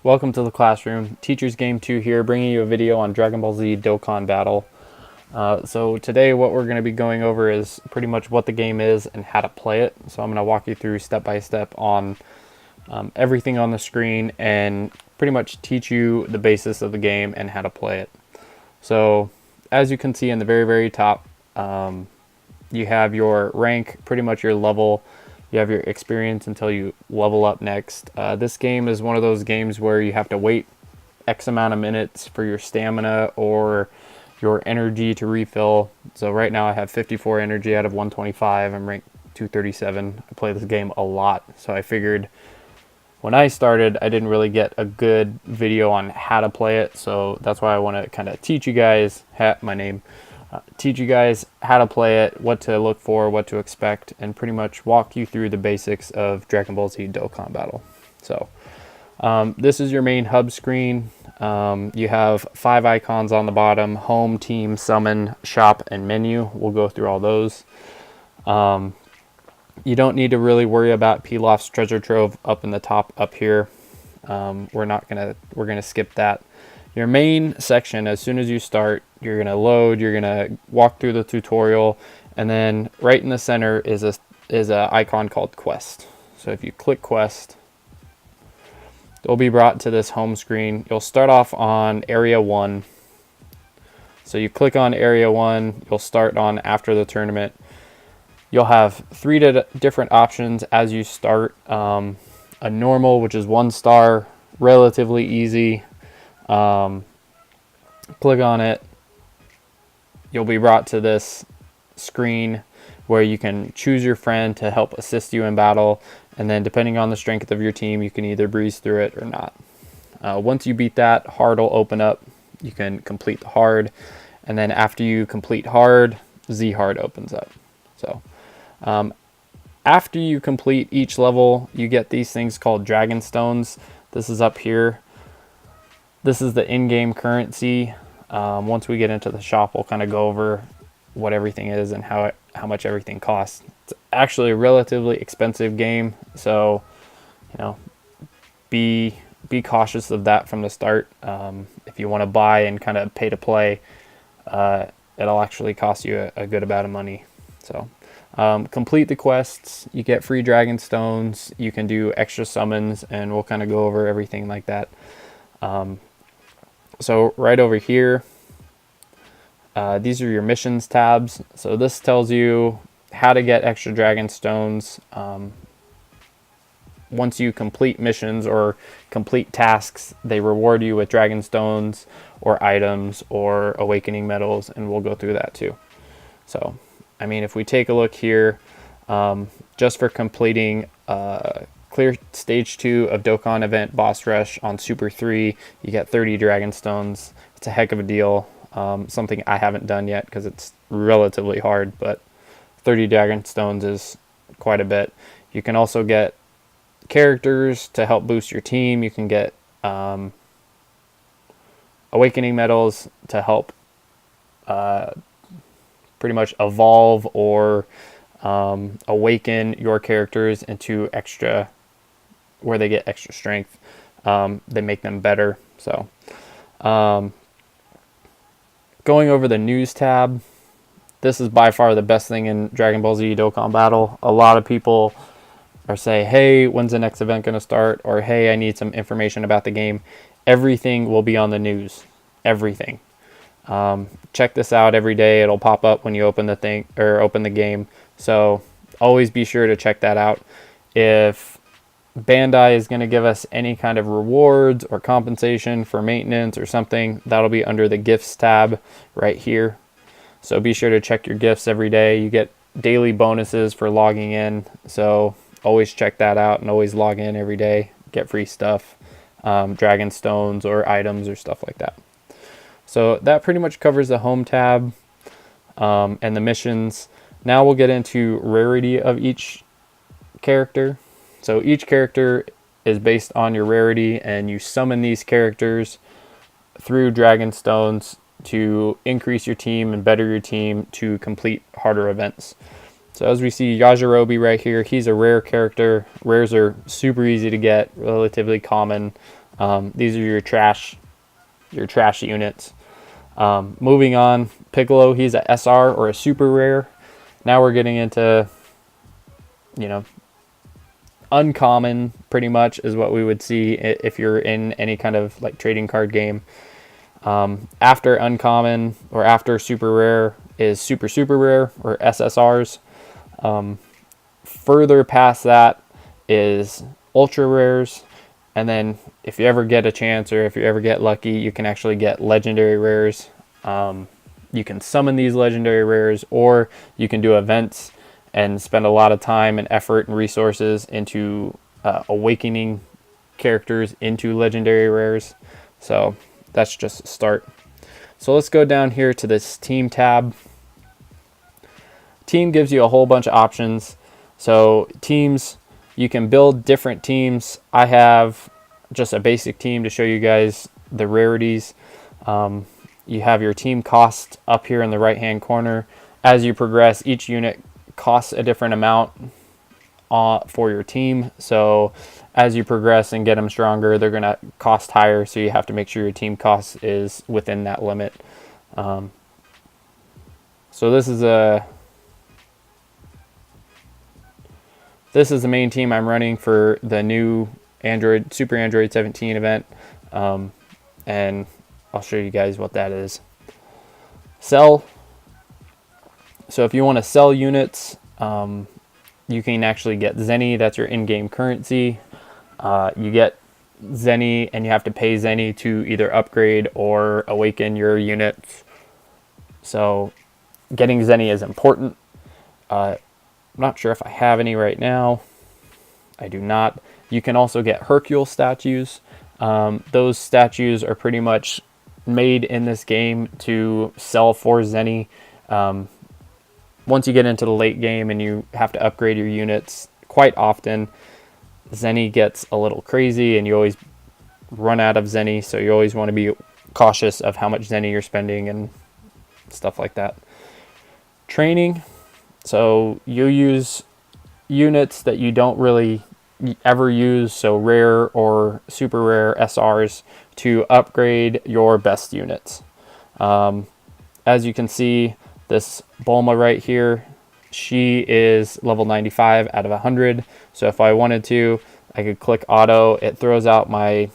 Welcome to the classroom. Teacher's Game 2 here, bringing you a video on DragonBall Z Dokkan Battle. So today what we're going to be going over is pretty much what the game is and how to play it. So I'm going to walk you through step by step on everything on the screen and pretty much teach you the basis of the game and how to play it. So as you can see in the very top, you have your rank, pretty much your level. You have your experience until you level up next. This game is one of those games where you have to wait X amount of minutes for your stamina or your energy to refill. So right now I have 54 energy out of 125. I'm ranked 237. I play this game a lot. So I figured when I started, I didn't really get a good video on how to play it. So that's why I want to kind of teach you guys, teach you guys how to play it, what to look for, what to expect, and pretty much walk you through the basics of DragonBall Z Dokkan Battle. So this is your main hub screen. You have 5 icons on the bottom: home, team, summon, shop, and menu. We'll go through all those. You don't need to really worry about Pilaf's treasure trove up in the top up here. We're gonna skip that. Your main section, as soon as you start, you're gonna load, you're gonna walk through the tutorial, and then right in the center is a icon called Quest. So if you click Quest, you'll be brought to this home screen. You'll start off on Area 1. So you click on Area 1, you'll start on after the tournament. You'll have 3 different options as you start. A normal, which is 1 star, relatively easy. Click on it. You'll be brought to this screen where you can choose your friend to help assist you in battle, and then depending on the strength of your team, you can either breeze through it or not. Once you beat that, hard will open up. You can complete the hard, and then after you complete hard, Z hard opens up. So after you complete each level, you get these things called Dragon Stones. This is up here. This is the in-game currency. Once we get into the shop, we'll kind of go over what everything is and how much everything costs. It's actually a relatively expensive game, so be cautious of that from the start. If you want to buy and kind of pay to play, it'll actually cost you a good amount of money. So complete the quests, you get free Dragon Stones, you can do extra summons, and we'll kind of go over everything like that. So right over here, these are your missions tabs. So this tells you how to get extra Dragon Stones. Once you complete missions or complete tasks, they reward you with Dragon Stones or items or awakening medals, and we'll go through that too. So, I mean, if we take a look here, just for completing Clear Stage 2 of Dokkan Event Boss Rush on Super 3, you get 30 Dragon Stones. It's a heck of a deal. Something I haven't done yet because it's relatively hard, but 30 Dragon Stones is quite a bit. You can also get characters to help boost your team. You can get awakening medals to help pretty much evolve or awaken your characters into extra, where they get extra strength. They make them better. So going over the news tab, this is by far the best thing in DragonBall Z Dokkan Battle. A lot of people are saying, hey, when's the next event going to start? Or hey, I need some information about the game. Everything will be on the news. Everything. Check this out every day. It'll pop up when you open the thing or open the game. So always be sure to check that out. If Bandai is going to give us any kind of rewards or compensation for maintenance or something, that'll be under the gifts tab right here. So be sure to check your gifts every day. You get daily bonuses for logging in. So always check that out and always log in every day. Get free stuff, Dragon Stones or items or stuff like that. So that pretty much covers the home tab and the missions. Now we'll get into rarity of each character. So each character is based on your rarity, and you summon these characters through Dragon Stones to increase your team and better your team to complete harder events. So as we see Yajirobe right here, he's a rare character. Rares are super easy to get, relatively common. These are your trash units. Moving on, Piccolo, he's a SR or a super rare. Now we're getting into, you know, uncommon pretty much is what we would see if you're in any kind of like trading card game. After uncommon or after super rare is super rare or SSRs. Further past that is ultra rares. And then if you ever get a chance or if you ever get lucky, you can actually get legendary rares. You can summon these legendary rares, or you can do events and spend a lot of time and effort and resources into awakening characters into legendary rares. So that's just a start. So let's go down here to this team tab. Team gives you a whole bunch of options. So teams, you can build different teams. I have just a basic team to show you guys the rarities. You have your team cost up here in the right hand corner. As you progress, each unit costs a different amount for your team. So as you progress and get them stronger, they're going to cost higher. So you have to make sure your team cost is within that limit. So this is the main team I'm running for the new Super Android 17 event. And I'll show you guys what that is. Sell. So if you want to sell units, you can actually get Zenny. That's your in-game currency. You get Zenny and you have to pay Zenny to either upgrade or awaken your units. So getting Zenny is important. I'm not sure if I have any right now. I do not. You can also get Hercule statues. Those statues are pretty much made in this game to sell for Zenny. Once you get into the late game and you have to upgrade your units, quite often Zenny gets a little crazy and you always run out of Zenny. So you always want to be cautious of how much Zenny you're spending and stuff like that. Training. So you use units that you don't really ever use, so rare or super rare SRs, to upgrade your best units. As you can see, this Bulma right here, she is level 95 out of 100. So if I wanted to, I could click auto. It throws out my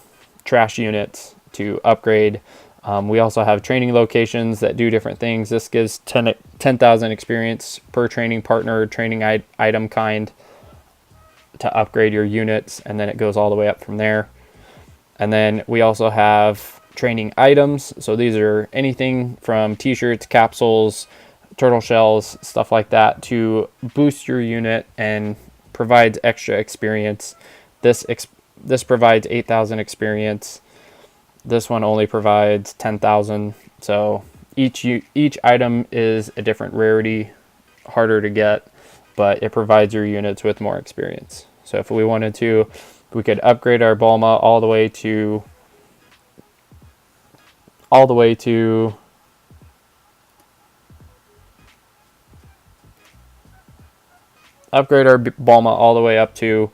trash units to upgrade. We also have training locations that do different things. This gives 10,000 experience per training partner, training item kind to upgrade your units, and then it goes all the way up from there. And then we also have training items. So these are anything from t-shirts, capsules, turtle shells, stuff like that to boost your unit and provides extra experience. This provides 8,000 experience. This one only provides 10,000. So each item is a different rarity, harder to get, but it provides your units with more experience. So if we wanted to, we could upgrade our Bulma all the way to upgrade our Bulma all the way up to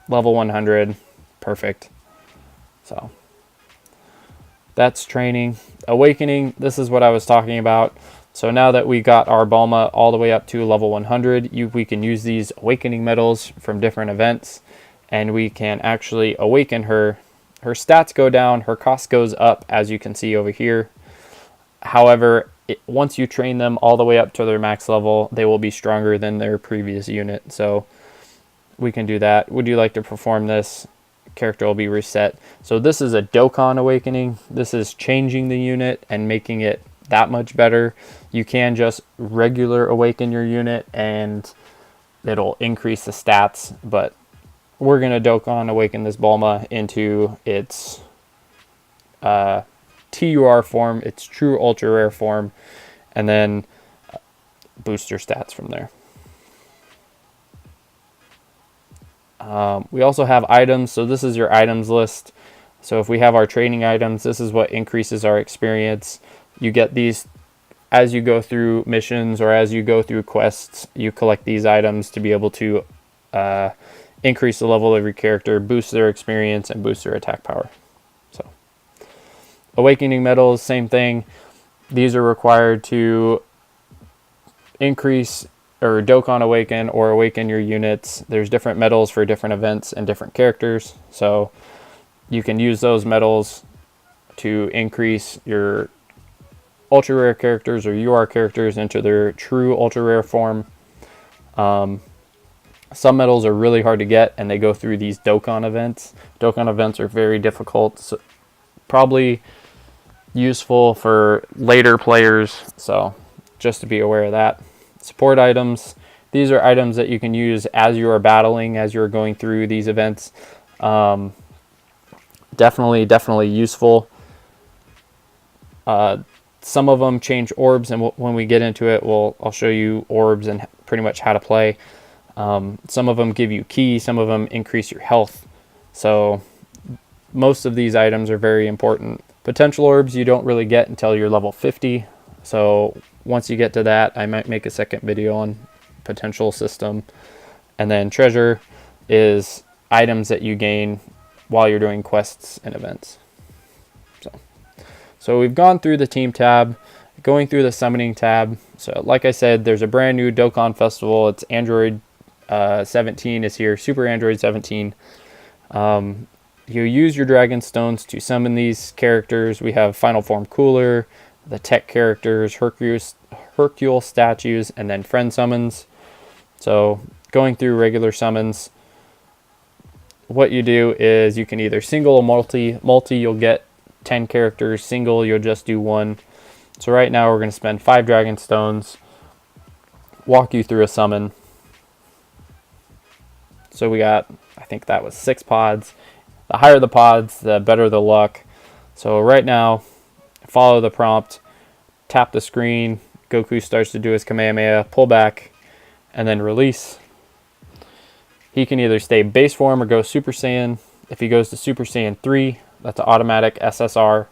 level 100. Perfect. So that's training. Awakening, this is what I was talking about. So now that we got our Bulma all the way up to level 100, we can use these awakening medals from different events, and we can actually awaken her. Her stats go down, her cost goes up, as you can see over here. However, once you train them all the way up to their max level, they will be stronger than their previous unit. So we can do that. Would you like to perform this? Character will be reset. So this is a Dokkan awakening. This is changing the unit and making it that much better. You can just regular awaken your unit and it'll increase the stats, but we're going to Dokkan awaken this Bulma into its TUR form, its true ultra rare form, and then boost your stats from there. We also have items. So this is your items list. So if we have our training items, this is what increases our experience. You get these as you go through missions or as you go through quests. You collect these items to be able to increase the level of your character, boost their experience, and boost their attack power. So, awakening medals, same thing. These are required to increase or Dokkan awaken or awaken your units. There's different medals for different events and different characters. So you can use those medals to increase your ultra rare characters or UR characters into their true ultra rare form. Some medals are really hard to get, and they go through these Dokkan events. Dokkan events are very difficult, so probably useful for later players, so just to be aware of that. Support items. These are items that you can use as you are battling, as you're going through these events. Definitely useful. Some of them change orbs, and when we get into it, I'll show you orbs and pretty much how to play. Some of them give you ki, some of them increase your health. So most of these items are very important. Potential orbs you don't really get until you're level 50. So once you get to that, I might make a second video on potential system. And then treasure is items that you gain while you're doing quests and events. So we've gone through the team tab, going through the summoning tab. So like I said, there's a brand new Dokkan Festival. It's Android 17 is here, Super Android 17. You use your Dragon Stones to summon these characters. We have Final Form Cooler, the tech characters, Hercule statues, and then friend summons. So going through regular summons, what you do is you can either single or multi. Multi, you'll get 10 characters. Single, you'll just do one. So right now we're going to spend 5 Dragon Stones, walk you through a summon. So we got, I think that was 6 pods. The higher the pods, the better the luck. So right now, follow the prompt, tap the screen, Goku starts to do his Kamehameha, pull back, and then release. He can either stay base form or go Super Saiyan. If he goes to Super Saiyan 3, that's an automatic SSR.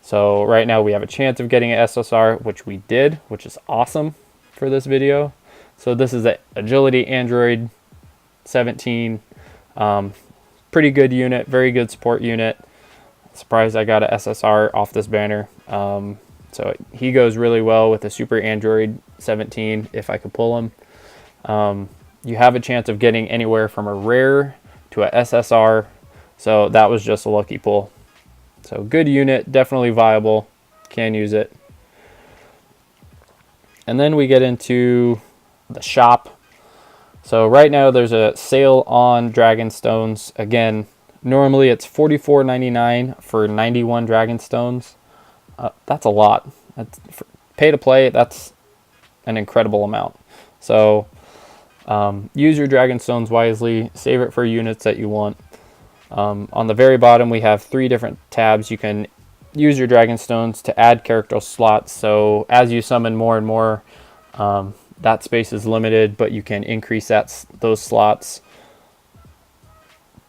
So right now we have a chance of getting an SSR, which we did, which is awesome for this video. So this is an Agility Android 17. Pretty good unit, very good support unit. Surprised I got an SSR off this banner. So he goes really well with a Super Android 17 if I could pull him. You have a chance of getting anywhere from a rare to a SSR. So that was just a lucky pull. So good unit, definitely viable. Can use it. And then we get into the shop. So right now there's a sale on Dragon Stones. Again, normally it's $44.99 for 91 Dragon Stones. That's a lot. For pay to play, that's an incredible amount. So use your Dragon Stones wisely. Save it for units that you want. On the very bottom, we have 3 different tabs. You can use your Dragon Stones to add character slots. So as you summon more and more, that space is limited, but you can increase those slots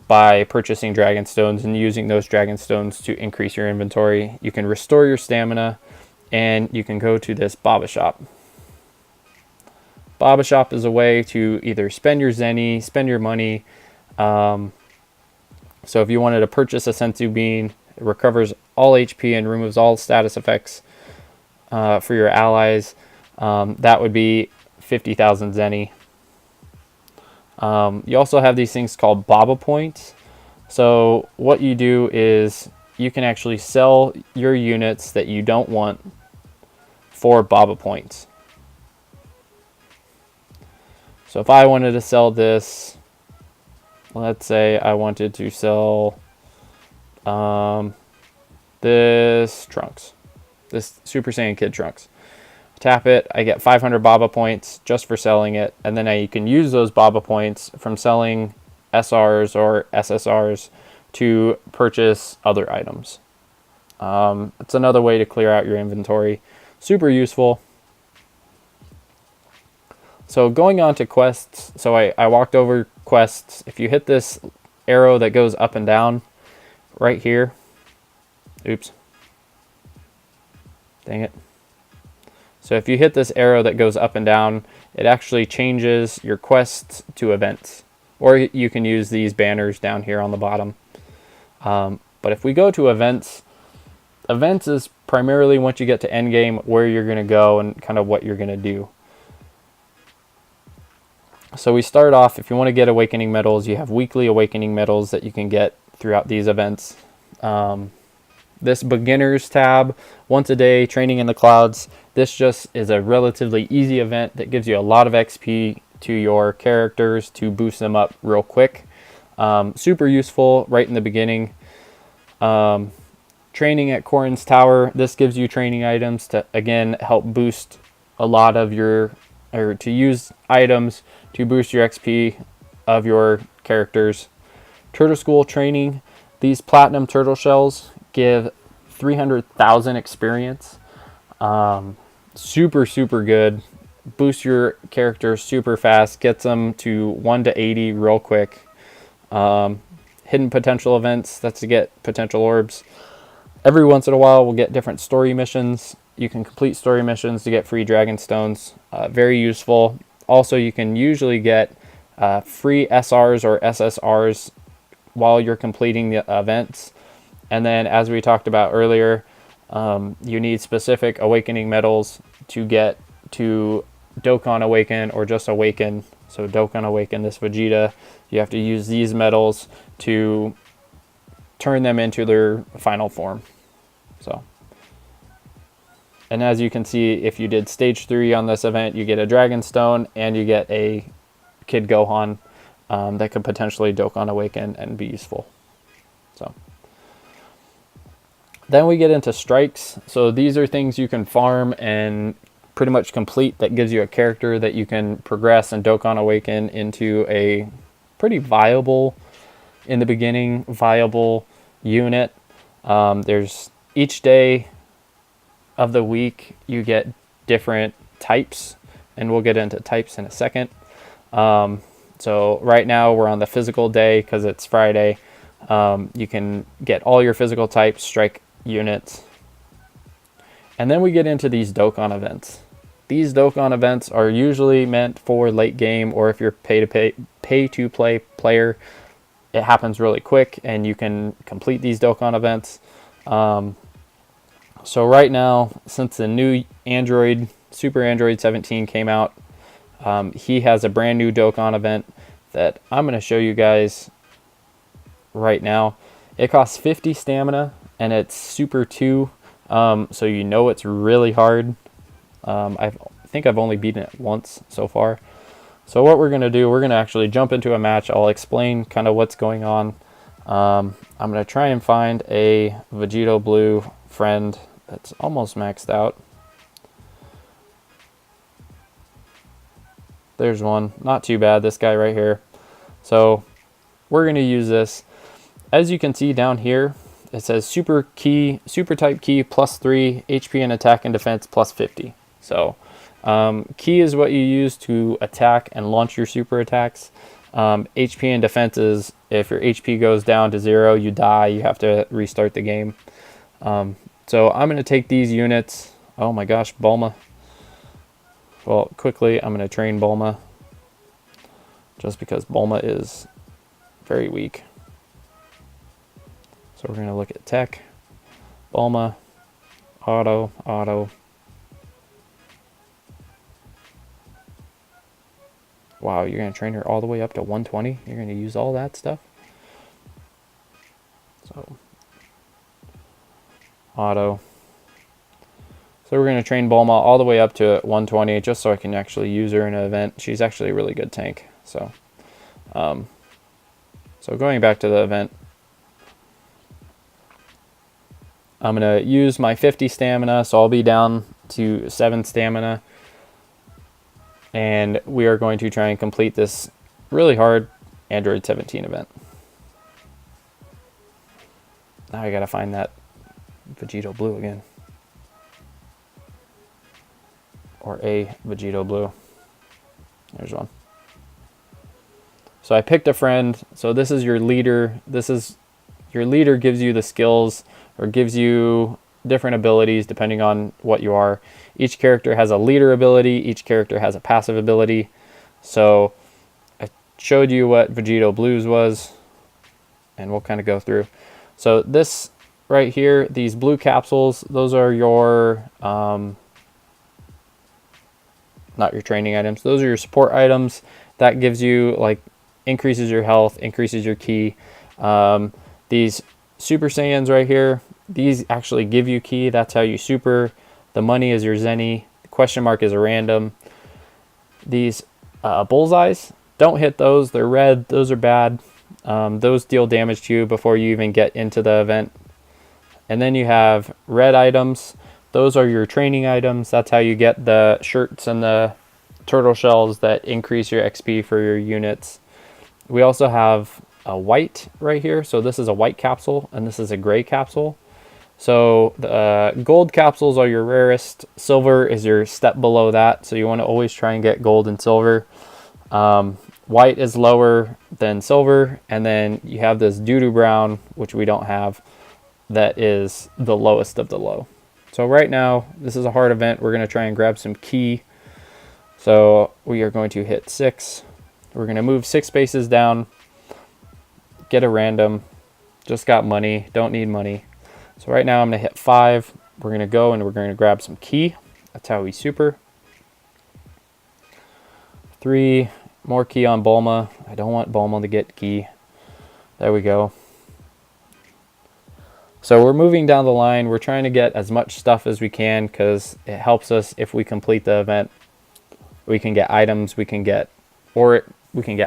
by purchasing Dragon Stones and using those Dragon Stones to increase your inventory. You can restore your stamina, and you can go to this Baba Shop. Baba Shop is a way to either spend your Zenny, spend your money. So if you wanted to purchase a Senzu Bean, it recovers all HP and removes all status effects for your allies. That would be 50,000 Zenny. You also have these things called Baba Points. So what you do is you can actually sell your units that you don't want for Baba Points. So if I wanted to sell this, let's say I wanted to sell this Trunks, this Super Saiyan Kid Trunks. Tap it, I get 500 Baba points just for selling it, and then you can use those Baba points from selling SRs or SSRs to purchase other items. It's another way to clear out your inventory. Super useful. So going on to quests, so I walked over quests. If you hit this arrow that goes up and down right here, oops, dang it. So if you hit this arrow that goes up and down, it actually changes your quests to events. or you can use these banners down here on the bottom. But if we go to events, events is primarily once you get to endgame where you're going to go and kind of what you're going to do. So we start off, if you want to get awakening medals, you have weekly awakening medals that you can get throughout these events. This beginners tab, once a day, training in the clouds. This just is a relatively easy event that gives you a lot of XP to your characters to boost them up real quick. Super useful right in the beginning. Training at Corrin's Tower. This gives you training items to, again, help boost a lot of your, or to use items to boost your XP of your characters. Turtle School training. These platinum turtle shells give 300,000 experience. Super good. Boost your character super fast. Gets them to 1 to 80 real quick. Hidden potential events. That's to get potential orbs. Every once in a while we'll get different story missions. You can complete story missions to get free dragon stones. Very useful. Also, you can usually get free SRs or SSRs while you're completing the events. And then, as we talked about earlier, you need specific awakening medals to get to Dokkan Awaken or just Awaken. So Dokkan Awaken this Vegeta, you have to use these medals to turn them into their final form. So, and as you can see, if you did stage 3 on this event, you get a Dragon Stone and you get a Kid Gohan that could potentially Dokkan Awaken and be useful. So then we get into strikes. So these are things you can farm and pretty much complete that gives you a character that you can progress and Dokkan Awaken into a pretty viable, in the beginning, viable unit. There's each day of the week you get different types, and we'll get into types in a second. So right now we're on the physical day because it's Friday. You can get all your physical types, strike units. And then we get into these Dokkan events. These Dokkan events are usually meant for late game, or if you're pay to play player, it happens really quick and you can complete these Dokkan events. So right now, since the new Android, Super Android 17 came out, he has a brand new Dokkan event that I'm going to show you guys right now. It costs 50 stamina and it's Super 2, so you know it's really hard. I think I've only beaten it once so far. So what we're going to do, we're going to actually jump into a match. I'll explain kind of what's going on. I'm going to try and find a Vegito Blue friend that's almost maxed out. There's one. Not too bad, this guy right here. So we're going to use this. As you can see down here, it says super type key +3, HP and attack and defense +50. So key is what you use to attack and launch your super attacks. HP and defense is if your HP goes down to 0, you die, you have to restart the game. So I'm going to take these units. Oh my gosh, Bulma. Well, quickly, I'm going to train Bulma. Just because Bulma is very weak. So we're going to look at tech. Bulma. Auto. Wow, you're going to train her all the way up to 120? You're going to use all that stuff? So, auto. So we're going to train Bulma all the way up to 120 just so I can actually use her in an event. She's actually a really good tank. So, so going back to the event, I'm going to use my 50 stamina, so I'll be down to 7 stamina. And we are going to try and complete this really hard Android 17 event. Now I gotta find that Vegito Blue again. Or a Vegito Blue. There's one. So I picked a friend. So this is your leader. Your leader gives you the skills or gives you different abilities depending on what you are. Each character has a leader ability. Each character has a passive ability. So I showed you what Vegito Blues was, and we'll kind of go through. So this right here, these blue capsules, those are your not your training items, those are your support items. That gives you, like, increases your health, increases your ki. These Super Saiyans right here, these actually give you ki. That's how you super. The money is your zenny. The question mark is a random. These bullseyes, don't hit those. They're red. Those are bad. Those deal damage to you before you even get into the event. And then you have red items. Those are your training items. That's how you get the shirts and the turtle shells that increase your XP for your units. We also have a white right here. So this is a white capsule and this is a gray capsule. So the gold capsules are your rarest. Silver is your step below that. So you want to always try and get gold and silver. White is lower than silver. And then you have this doo-doo brown, which we don't have, that is the lowest of the low. So right now, this is a hard event. We're going to try and grab some ki. So we are going to hit 6. We're going to move 6 spaces down, get a random, just got money, don't need money. So right now I'm going to hit 5. We're going to go and we're going to grab some ki. That's how we super. 3, more ki on Bulma. I don't want Bulma to get ki. There we go. So we're moving down the line. We're trying to get as much stuff as we can because it helps us if we complete the event. We can get items, we can get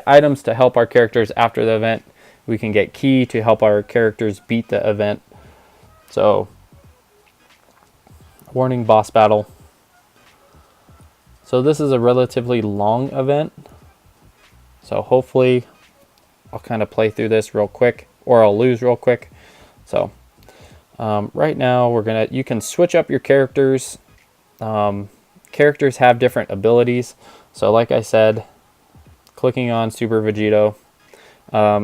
items to help our characters after the event. We can get ki to help our characters beat the event. So, warning, boss battle. So this is a relatively long event. So hopefully I'll kind of play through this real quick, or I'll lose real quick. So right now you can switch up your characters. Characters have different abilities. So like I said, clicking on Super Vegito,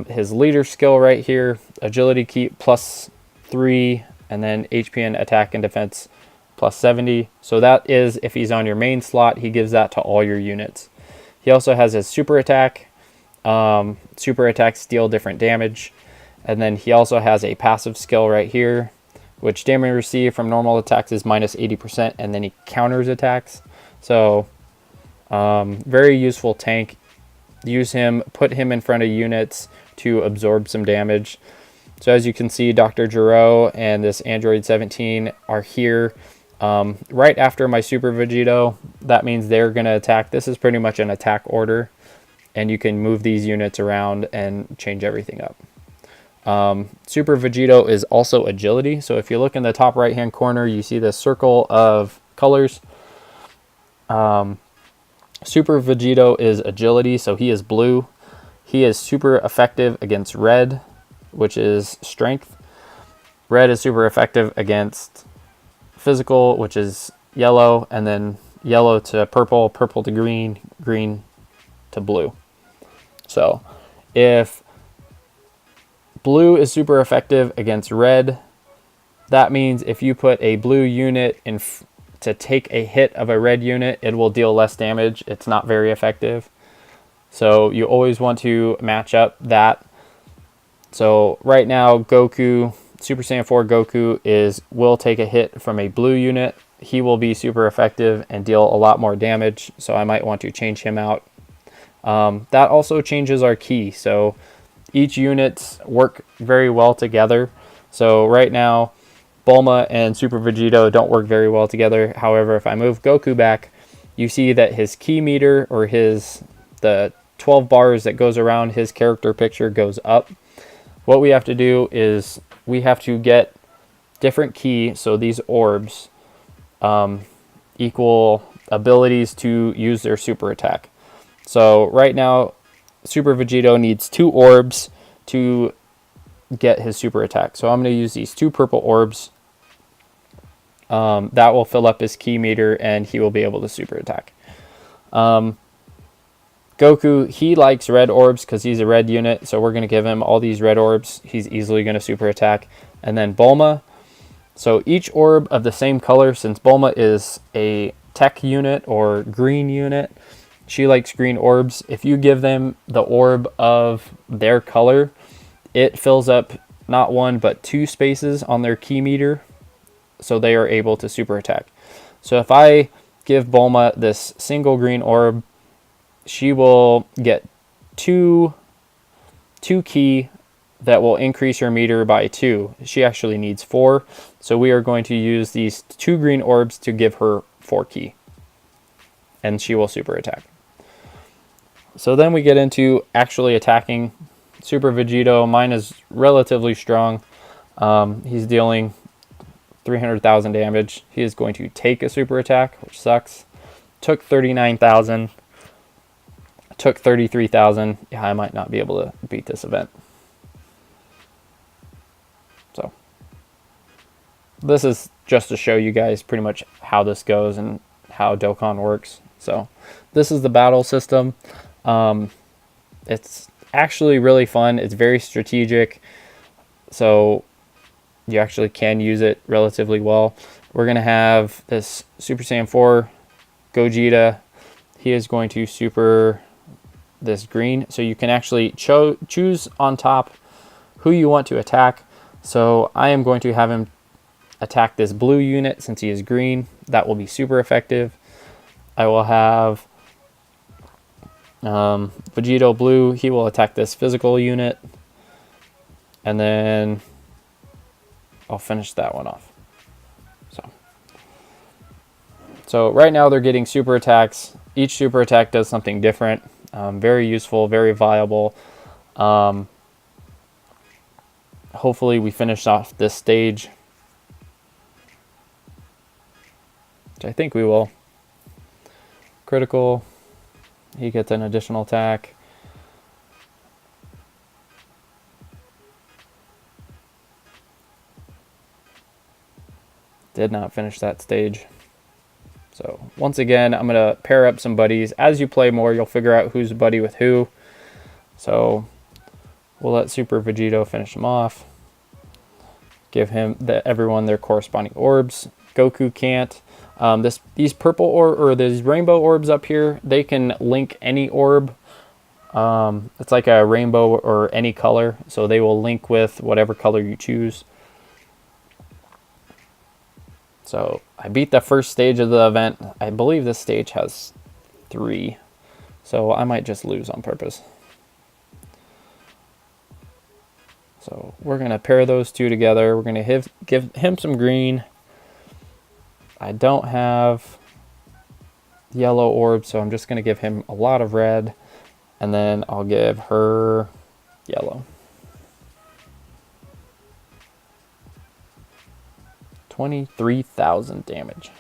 his leader skill right here, agility ki +3, and then HP and attack and defense +70. So that is if he's on your main slot, he gives that to all your units. He also has his super attack. Super attacks deal different damage. And then he also has a passive skill right here, which damage received from normal attacks is -80%, and then he counters attacks. So very useful tank. Use him, put him in front of units to absorb some damage. So as you can see, Dr. Gero and this Android 17 are here right after my Super Vegito. That means they're going to attack. This is pretty much an attack order, and you can move these units around and change everything up. Super Vegito is also agility. So if you look in the top right hand corner, you see this circle of colors. Super Vegito is agility, so he is blue. He is super effective against red, which is strength. Red is super effective against physical, which is yellow, and then yellow to purple, purple to green, green to blue. So if blue is super effective against red, that means if you put a blue unit in to take a hit of a red unit, it will deal less damage. It's not very effective. So you always want to match up that. So right now, Goku, Super Saiyan 4 Goku will take a hit from a blue unit. He will be super effective and deal a lot more damage. So I might want to change him out. That also changes our ki. So each units work very well together. So right now, Bulma and Super Vegito don't work very well together. However, if I move Goku back, you see that his ki meter, or the 12 bars that goes around his character picture, goes up. What we have to do is we have to get different ki, so these orbs equal abilities to use their super attack. So right now, Super Vegito needs 2 orbs to get his super attack. So I'm going to use these 2 purple orbs. That will fill up his ki meter and he will be able to super attack. Goku, he likes red orbs because he's a red unit, so we're going to give him all these red orbs. He's easily going to super attack. And then Bulma, so each orb of the same color, since Bulma is a tech unit or green unit, she likes green orbs. If you give them the orb of their color, it fills up not one but two spaces on their key meter, so they are able to super attack. So if I give Bulma this single green orb, she will get two key that will increase her meter by 2. She actually needs 4, so we are going to use these 2 green orbs to give her 4 key, and she will super attack. So then we get into actually attacking. Super Vegito, mine is relatively strong. He's dealing 300,000 damage. He is going to take a super attack, which sucks. Took 39,000. Took 33,000. Yeah, I might not be able to beat this event. So this is just to show you guys pretty much how this goes and how Dokkan works. So this is the battle system. It's actually really fun. It's very strategic, so you actually can use it relatively well. We're going to have this Super Saiyan 4 Gogeta. He is going to super this green, so you can actually choose on top who you want to attack. So I am going to have him attack this blue unit since he is green. That will be super effective. I will have Vegito blue. He will attack this physical unit, and then I'll finish that one off. So right now they're getting super attacks. Each super attack does something different. Very useful, very viable. Hopefully we finish off this stage, which I think we will. Critical. He gets an additional attack. Did not finish that stage. So once again, I'm going to pair up some buddies. As you play more, you'll figure out who's a buddy with who. So we'll let Super Vegito finish him off. Give him everyone their corresponding orbs. Goku can't. These purple or these rainbow orbs up here, they can link any orb. It's like a rainbow or any color, so they will link with whatever color you choose. So I beat the first stage of the event. I believe this stage has 3, so I might just lose on purpose. So we're going to pair those two together. We're going to give him some green. I don't have yellow orbs, so I'm just going to give him a lot of red, and then I'll give her yellow. 23,000 damage.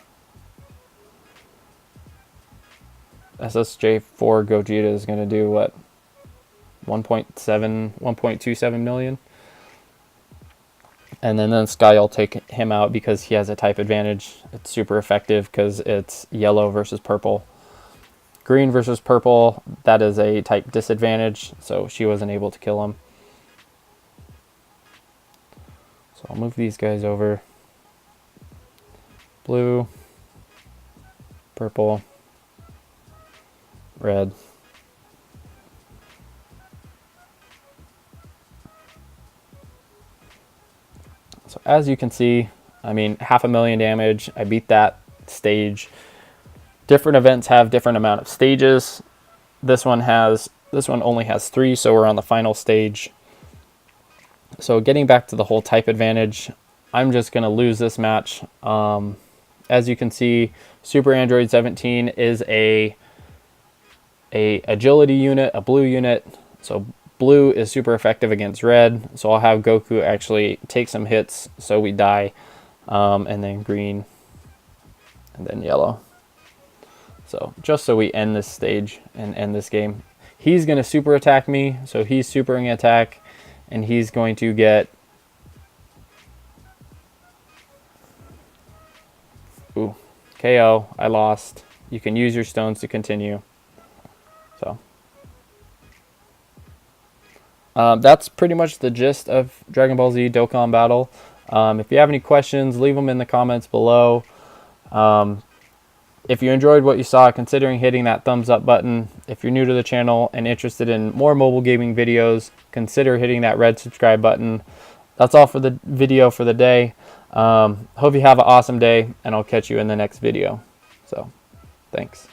SSJ4 Gogeta is going to do what? 1.27 million. And then Sky will take him out because he has a type advantage. It's super effective because it's yellow versus purple. Green versus purple, that is a type disadvantage, so she wasn't able to kill him. So I'll move these guys over. Blue, purple, red. So as you can see, I mean, 500,000 damage. I beat that stage. Different events have different amount of stages. This one only has 3, so we're on the final stage. So getting back to the whole type advantage, I'm just going to lose this match. As you can see, Super Android 17 is a agility unit, a blue unit. So blue is super effective against red. So I'll have Goku actually take some hits so we die. And then green, and then yellow. So just so we end this stage and end this game. He's going to super attack me. So he's supering attack, and he's going to get... Ooh, KO. I lost. You can use your stones to continue. So that's pretty much the gist of Dragon Ball Z Dokkan Battle. If you have any questions, leave them in the comments below. If you enjoyed what you saw, considering hitting that thumbs up button. If you're new to the channel and interested in more mobile gaming videos, consider hitting that red subscribe button. That's all for the video for the day. Hope you have an awesome day, and I'll catch you in the next video. So, thanks.